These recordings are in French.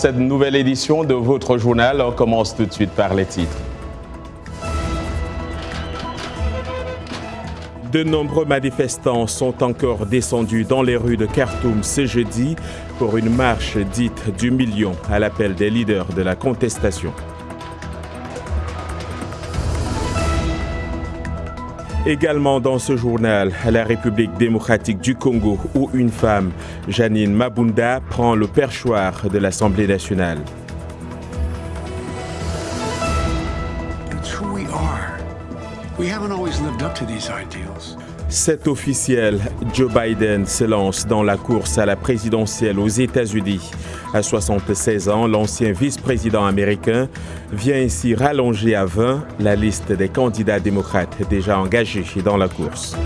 Cette nouvelle édition de votre journal, on commence tout de suite par les titres. De nombreux manifestants sont encore descendus dans les rues de Khartoum ce jeudi pour une marche dite du million à l'appel des leaders de la contestation. Également dans ce journal, la République démocratique du Congo, où une femme, Janine Mabunda, prend le perchoir de l'Assemblée nationale. C'est officiel, Joe Biden se lance dans la course à la présidentielle aux États-Unis. À 76 ans, l'ancien vice-président américain vient ainsi rallonger à 20 la liste des candidats démocrates déjà engagés dans la course.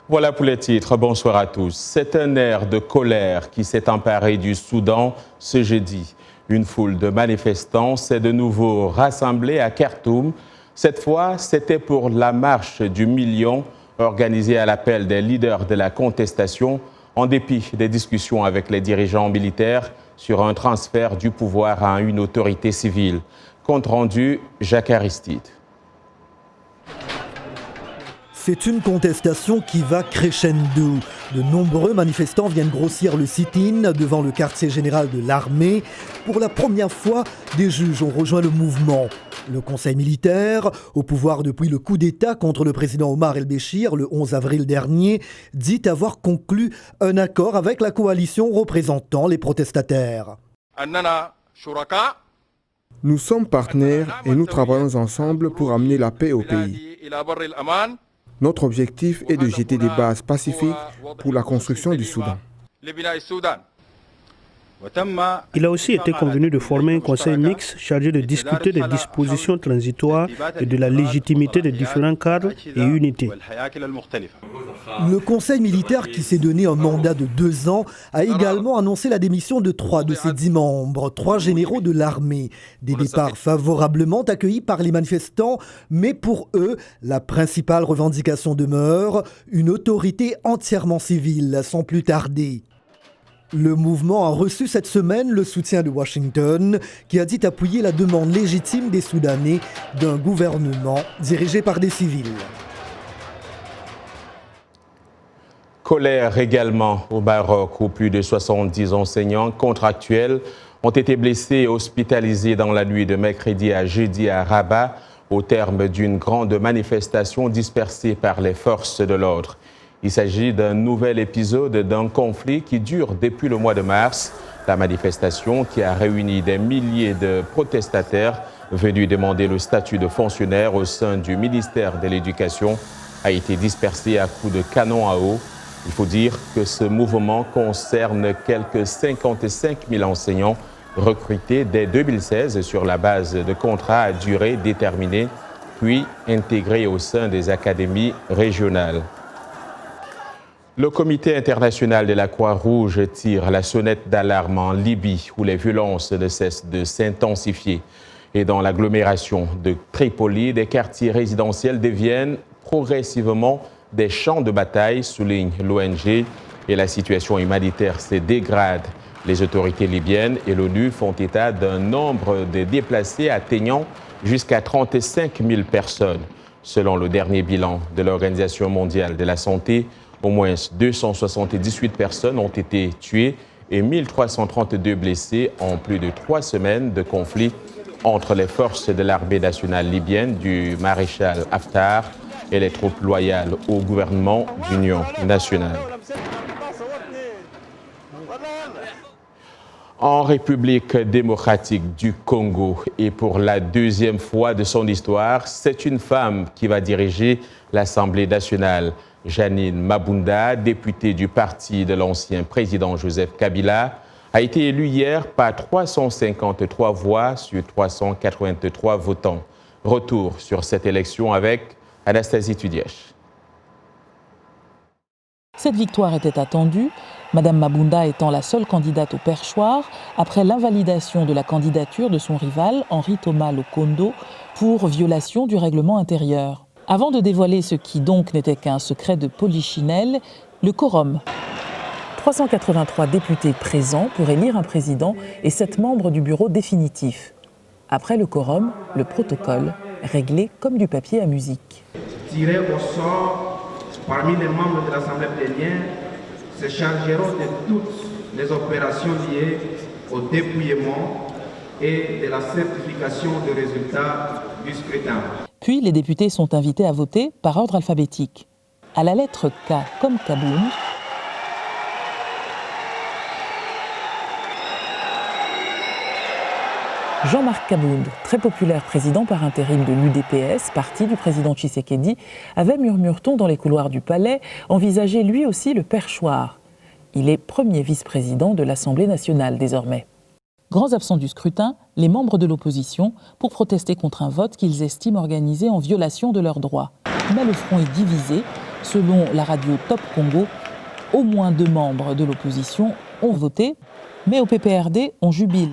Voilà pour les titres. Bonsoir à tous. C'est un air de colère qui s'est emparé du Soudan ce jeudi. Une foule de manifestants s'est de nouveau rassemblée à Khartoum. Cette fois, c'était pour la marche du million organisée à l'appel des leaders de la contestation, en dépit des discussions avec les dirigeants militaires sur un transfert du pouvoir à une autorité civile. Compte rendu, Jacques Aristide. C'est une contestation qui va crescendo. De nombreux manifestants viennent grossir le sit-in devant le quartier général de l'armée. Pour la première fois, des juges ont rejoint le mouvement. Le conseil militaire, au pouvoir depuis le coup d'État contre le président Omar el-Béchir le 11 avril dernier, dit avoir conclu un accord avec la coalition représentant les protestataires. Nous sommes partenaires et nous travaillons ensemble pour amener la paix au pays. Notre objectif est de jeter des bases pacifiques pour la construction du Soudan. Il a aussi été convenu de former un conseil mixte chargé de discuter des dispositions transitoires et de la légitimité des différents cadres et unités. Le conseil militaire, qui s'est donné un mandat de 2 ans, a également annoncé la démission de 3 de ses 10 membres, 3 généraux de l'armée. Des départs favorablement accueillis par les manifestants, mais pour eux, la principale revendication demeure une autorité entièrement civile, sans plus tarder. Le mouvement a reçu cette semaine le soutien de Washington, qui a dit appuyer la demande légitime des Soudanais d'un gouvernement dirigé par des civils. Colère également au Maroc, où plus de 70 enseignants contractuels ont été blessés et hospitalisés dans la nuit de mercredi à jeudi à Rabat, au terme d'une grande manifestation dispersée par les forces de l'ordre. Il s'agit d'un nouvel épisode d'un conflit qui dure depuis le mois de mars. La manifestation, qui a réuni des milliers de protestataires venus demander le statut de fonctionnaire au sein du ministère de l'Éducation, a été dispersée à coups de canon à eau. Il faut dire que ce mouvement concerne quelques 55 000 enseignants recrutés dès 2016 sur la base de contrats à durée déterminée, puis intégrés au sein des académies régionales. Le Comité international de la Croix-Rouge tire la sonnette d'alarme en Libye, où les violences ne cessent de s'intensifier. Et dans l'agglomération de Tripoli, des quartiers résidentiels deviennent progressivement des champs de bataille, souligne l'ONG, et la situation humanitaire se dégrade. Les autorités libyennes et l'ONU font état d'un nombre de déplacés atteignant jusqu'à 35 000 personnes. Selon le dernier bilan de l'Organisation mondiale de la santé, au moins 278 personnes ont été tuées et 1332 blessés en plus de 3 semaines de conflit entre les forces de l'armée nationale libyenne du maréchal Haftar et les troupes loyales au gouvernement d'union nationale. En République démocratique du Congo, et pour la 2e fois de son histoire, c'est une femme qui va diriger l'Assemblée nationale. Janine Mabunda, députée du parti de l'ancien président Joseph Kabila, a été élue hier par 353 voix sur 383 votants. Retour sur cette élection avec Anastasie Tudièche. Cette victoire était attendue. Madame Mabunda étant la seule candidate au perchoir après l'invalidation de la candidature de son rival Henri Thomas Lokondo pour violation du règlement intérieur. Avant de dévoiler ce qui donc n'était qu'un secret de polichinelle, le quorum. 383 députés présents pour élire un président et 7 membres du bureau définitif. Après le quorum, le protocole, réglé comme du papier à musique. Tirés au sort parmi les membres de l'Assemblée plénière se chargeront de toutes les opérations liées au dépouillement et de la certification des résultats du scrutin. Puis les députés sont invités à voter par ordre alphabétique. À la lettre K comme Kaboun, Jean-Marc Kabound, très populaire président par intérim de l'UDPS, parti du président Tshisekedi, avait, murmure-t-on dans les couloirs du palais, envisagé lui aussi le perchoir. Il est premier vice-président de l'Assemblée nationale désormais. Grands absents du scrutin, les membres de l'opposition, pour protester contre un vote qu'ils estiment organisé en violation de leurs droits. Mais le front est divisé. Selon la radio Top Congo, au moins 2 membres de l'opposition ont voté, mais au PPRD, on jubile.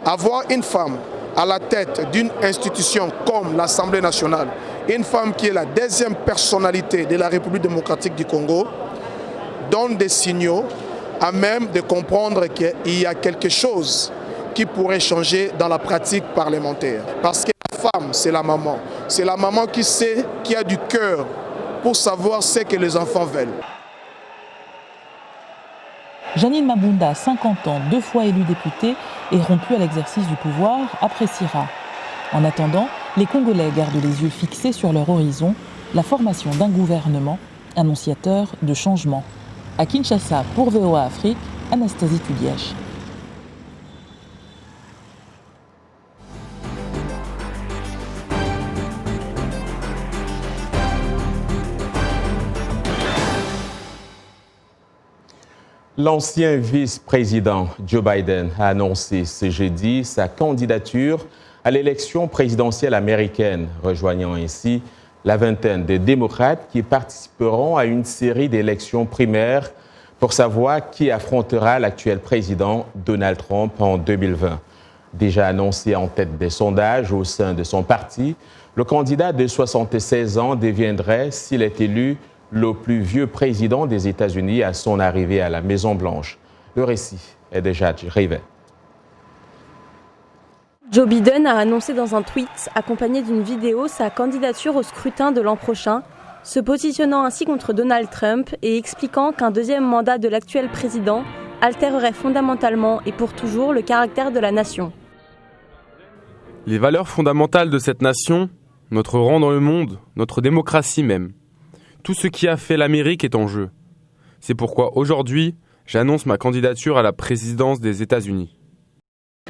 Avoir une femme à la tête d'une institution comme l'Assemblée nationale, une femme qui est la 2e personnalité de la République démocratique du Congo, donne des signaux à même de comprendre qu'il y a quelque chose qui pourrait changer dans la pratique parlementaire. Parce que la femme, c'est la maman. C'est la maman qui sait, qui a du cœur pour savoir ce que les enfants veulent. Janine Mabunda, 50 ans, 2 fois élue députée et rompue à l'exercice du pouvoir, appréciera. En attendant, les Congolais gardent les yeux fixés sur leur horizon, la formation d'un gouvernement annonciateur de changement. À Kinshasa, pour VOA Afrique, Anastasie Tudièche. L'ancien vice-président Joe Biden a annoncé ce jeudi sa candidature à l'élection présidentielle américaine, rejoignant ainsi la vingtaine de démocrates qui participeront à une série d'élections primaires pour savoir qui affrontera l'actuel président Donald Trump en 2020. Déjà annoncé en tête des sondages au sein de son parti, le candidat de 76 ans deviendrait, s'il est élu, le plus vieux président des États-Unis à son arrivée à la Maison-Blanche. Le récit est de Jade Rivet. Joe Biden a annoncé dans un tweet, accompagné d'une vidéo, sa candidature au scrutin de l'an prochain, se positionnant ainsi contre Donald Trump et expliquant qu'un 2e mandat de l'actuel président altérerait fondamentalement et pour toujours le caractère de la nation. Les valeurs fondamentales de cette nation, notre rang dans le monde, notre démocratie même. Tout ce qui a fait l'Amérique est en jeu. C'est pourquoi aujourd'hui, j'annonce ma candidature à la présidence des États-Unis.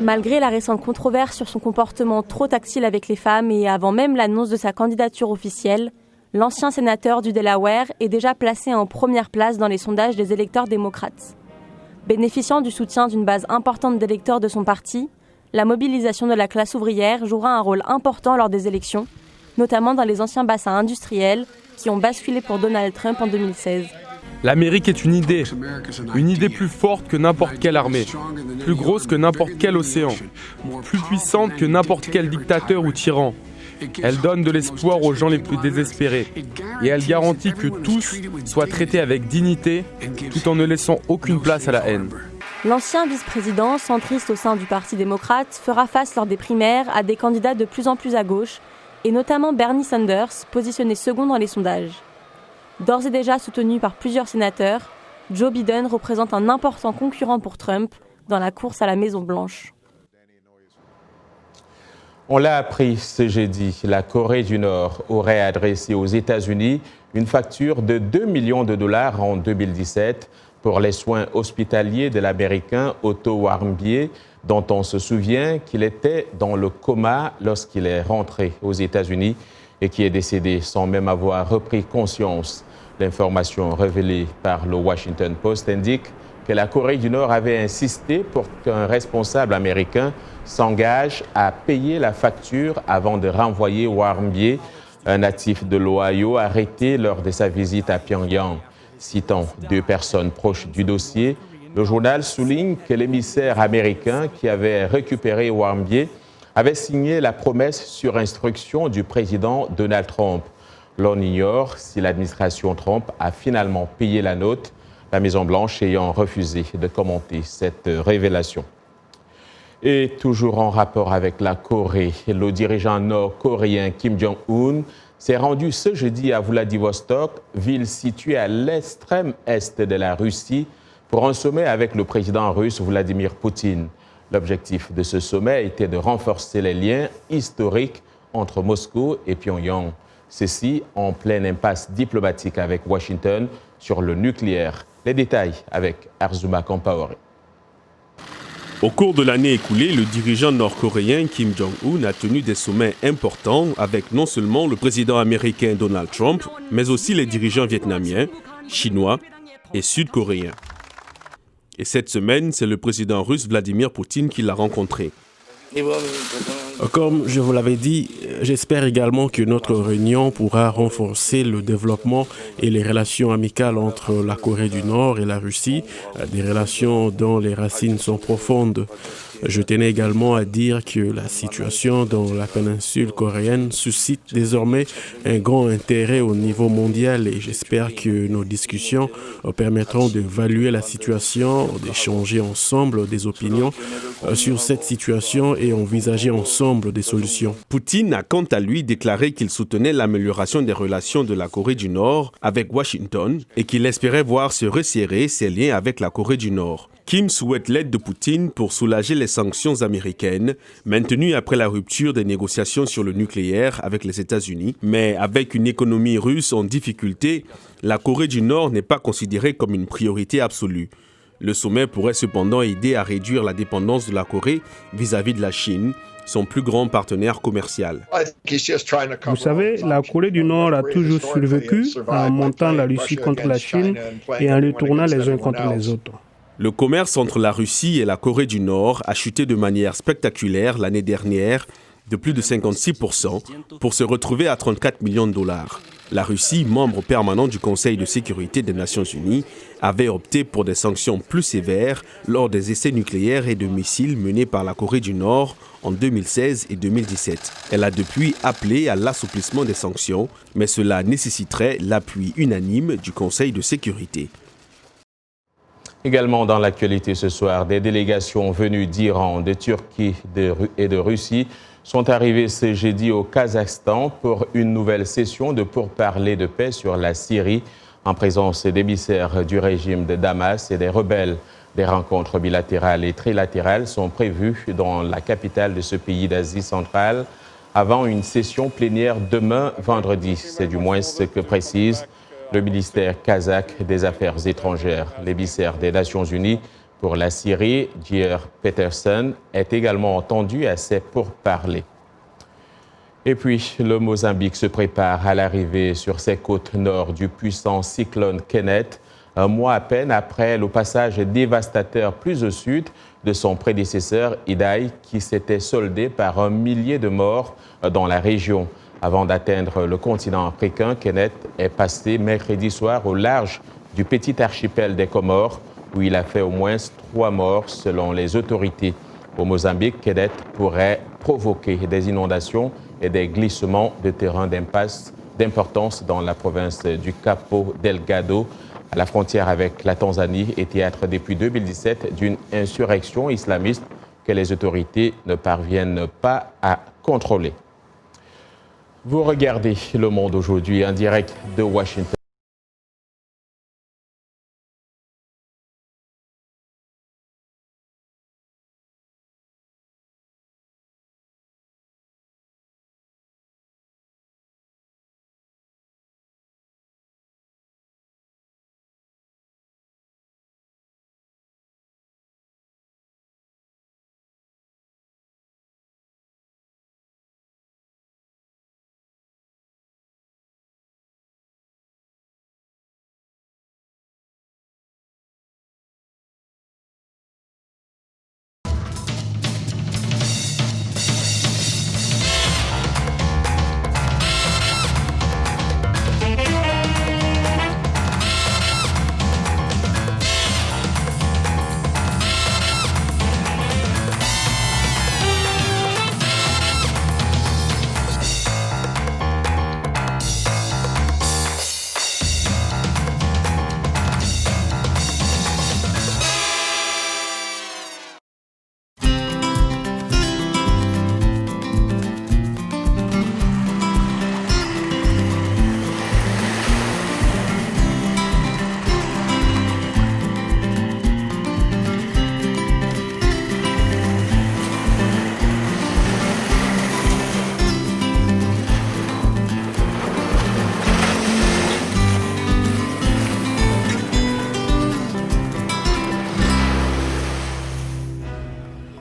Malgré la récente controverse sur son comportement trop tactile avec les femmes et avant même l'annonce de sa candidature officielle, l'ancien sénateur du Delaware est déjà placé en première place dans les sondages des électeurs démocrates. Bénéficiant du soutien d'une base importante d'électeurs de son parti, la mobilisation de la classe ouvrière jouera un rôle important lors des élections, notamment dans les anciens bassins industriels qui ont basculé pour Donald Trump en 2016. L'Amérique est une idée plus forte que n'importe quelle armée, plus grosse que n'importe quel océan, plus puissante que n'importe quel dictateur ou tyran. Elle donne de l'espoir aux gens les plus désespérés et elle garantit que tous soient traités avec dignité tout en ne laissant aucune place à la haine. L'ancien vice-président, centriste au sein du Parti démocrate, fera face lors des primaires à des candidats de plus en plus à gauche, et notamment Bernie Sanders, positionné second dans les sondages. D'ores et déjà soutenu par plusieurs sénateurs, Joe Biden représente un important concurrent pour Trump dans la course à la Maison-Blanche. On l'a appris ce jeudi, la Corée du Nord aurait adressé aux États-Unis une facture de 2 millions de dollars en 2017 pour les soins hospitaliers de l'Américain Otto Warmbier, dont on se souvient qu'il était dans le coma lorsqu'il est rentré aux États-Unis et qui est décédé sans même avoir repris conscience. L'information révélée par le Washington Post indique que la Corée du Nord avait insisté pour qu'un responsable américain s'engage à payer la facture avant de renvoyer Warmbier, un natif de l'Ohio arrêté lors de sa visite à Pyongyang. Citant 2 personnes proches du dossier, le journal souligne que l'émissaire américain qui avait récupéré Warmbier avait signé la promesse sur instruction du président Donald Trump. L'on ignore si l'administration Trump a finalement payé la note, la Maison-Blanche ayant refusé de commenter cette révélation. Et toujours en rapport avec la Corée, le dirigeant nord-coréen Kim Jong-un s'est rendu ce jeudi à Vladivostok, ville située à l'extrême est de la Russie, pour un sommet avec le président russe Vladimir Poutine. L'objectif de ce sommet était de renforcer les liens historiques entre Moscou et Pyongyang. Ceci en pleine impasse diplomatique avec Washington sur le nucléaire. Les détails avec Arzuma Kampaore. Au cours de l'année écoulée, le dirigeant nord-coréen Kim Jong-un a tenu des sommets importants avec non seulement le président américain Donald Trump, mais aussi les dirigeants vietnamiens, chinois et sud-coréens. Et cette semaine, c'est le président russe Vladimir Poutine qui l'a rencontré. Comme je vous l'avais dit, j'espère également que notre réunion pourra renforcer le développement et les relations amicales entre la Corée du Nord et la Russie, des relations dont les racines sont profondes. Je tenais également à dire que la situation dans la péninsule coréenne suscite désormais un grand intérêt au niveau mondial et j'espère que nos discussions permettront d'évaluer la situation, d'échanger ensemble des opinions sur cette situation et envisager ensemble des solutions. Poutine a quant à lui déclaré qu'il soutenait l'amélioration des relations de la Corée du Nord avec Washington et qu'il espérait voir se resserrer ses liens avec la Corée du Nord. Kim souhaite l'aide de Poutine pour soulager les sanctions américaines maintenues après la rupture des négociations sur le nucléaire avec les États-Unis. Mais avec une économie russe en difficulté, la Corée du Nord n'est pas considérée comme une priorité absolue. Le sommet pourrait cependant aider à réduire la dépendance de la Corée vis-à-vis de la Chine, son plus grand partenaire commercial. Vous savez, la Corée du Nord a toujours survécu en montant la Russie contre la Chine et en les tournant les uns contre les autres. Le commerce entre la Russie et la Corée du Nord a chuté de manière spectaculaire l'année dernière, de plus de 56%, pour se retrouver à 34 millions de dollars. La Russie, membre permanent du Conseil de sécurité des Nations Unies, avait opté pour des sanctions plus sévères lors des essais nucléaires et de missiles menés par la Corée du Nord en 2016 et 2017. Elle a depuis appelé à l'assouplissement des sanctions, mais cela nécessiterait l'appui unanime du Conseil de sécurité. Également dans l'actualité ce soir, des délégations venues d'Iran, de Turquie et de Russie sont arrivées ce jeudi au Kazakhstan pour une nouvelle session de pourparlers de paix sur la Syrie en présence d'émissaires du régime de Damas et des rebelles. Des rencontres bilatérales et trilatérales sont prévues dans la capitale de ce pays d'Asie centrale avant une session plénière demain vendredi. C'est du moins ce que précise le ministère kazakh des Affaires étrangères. L'émissaire des Nations Unies pour la Syrie, Geir Peterson, est également entendu à ces pourparlers. Et puis, le Mozambique se prépare à l'arrivée sur ses côtes nord du puissant cyclone Kenneth, un mois à peine après le passage dévastateur plus au sud de son prédécesseur Idai, qui s'était soldé par 1 millier de morts dans la région. Avant d'atteindre le continent africain, Kenneth est passé mercredi soir au large du petit archipel des Comores, où il a fait au moins 3 morts selon les autorités. Au Mozambique, Kenneth pourrait provoquer des inondations et des glissements de terrain d'importance dans la province du Cabo Delgado, à la frontière avec la Tanzanie, et théâtre depuis 2017 d'une insurrection islamiste que les autorités ne parviennent pas à contrôler. Vous regardez Le Monde aujourd'hui en direct de Washington.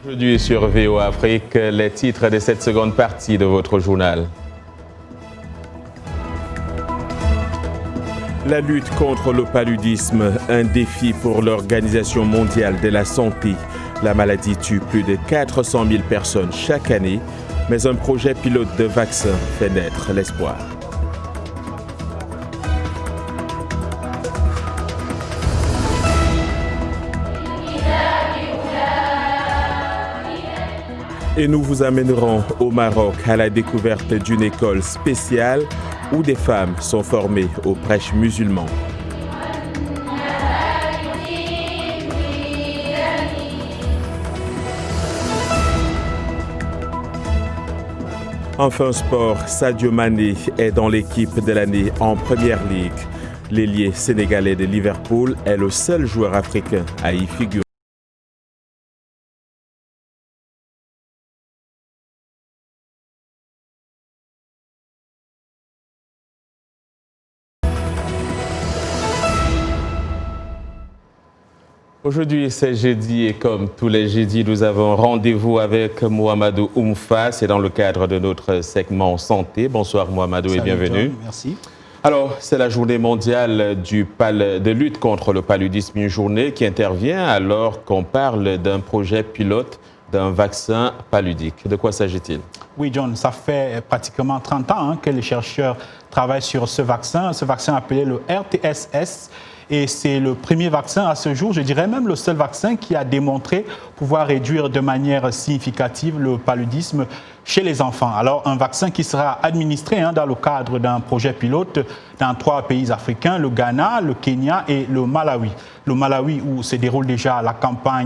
Aujourd'hui sur VOA Afrique, les titres de cette seconde partie de votre journal. La lutte contre le paludisme, un défi pour l'Organisation mondiale de la santé. La maladie tue plus de 400 000 personnes chaque année, mais un projet pilote de vaccin fait naître l'espoir. Et nous vous amènerons au Maroc à la découverte d'une école spéciale où des femmes sont formées aux prêches musulmans. Enfin sport, Sadio Mané est dans l'équipe de l'année en Première Ligue. L'ailier sénégalais de Liverpool est le seul joueur africain à y figurer. Aujourd'hui, c'est jeudi et comme tous les jeudis, nous avons rendez-vous avec Mohamedou Oumfa. C'est dans le cadre de notre segment santé. Bonsoir Mohamedou et bienvenue. John, merci. Alors, c'est la journée mondiale de lutte contre le paludisme, une journée qui intervient alors qu'on parle d'un projet pilote d'un vaccin paludique. De quoi s'agit-il? Oui, John, ça fait pratiquement 30 ans que les chercheurs travaillent sur ce vaccin appelé le RTSS. Et c'est le premier vaccin à ce jour, je dirais même le seul vaccin qui a démontré pouvoir réduire de manière significative le paludisme chez les enfants. Alors, un vaccin qui sera administré dans le cadre d'un projet pilote dans 3 pays africains, le Ghana, le Kenya et le Malawi. Le Malawi où se déroule déjà la campagne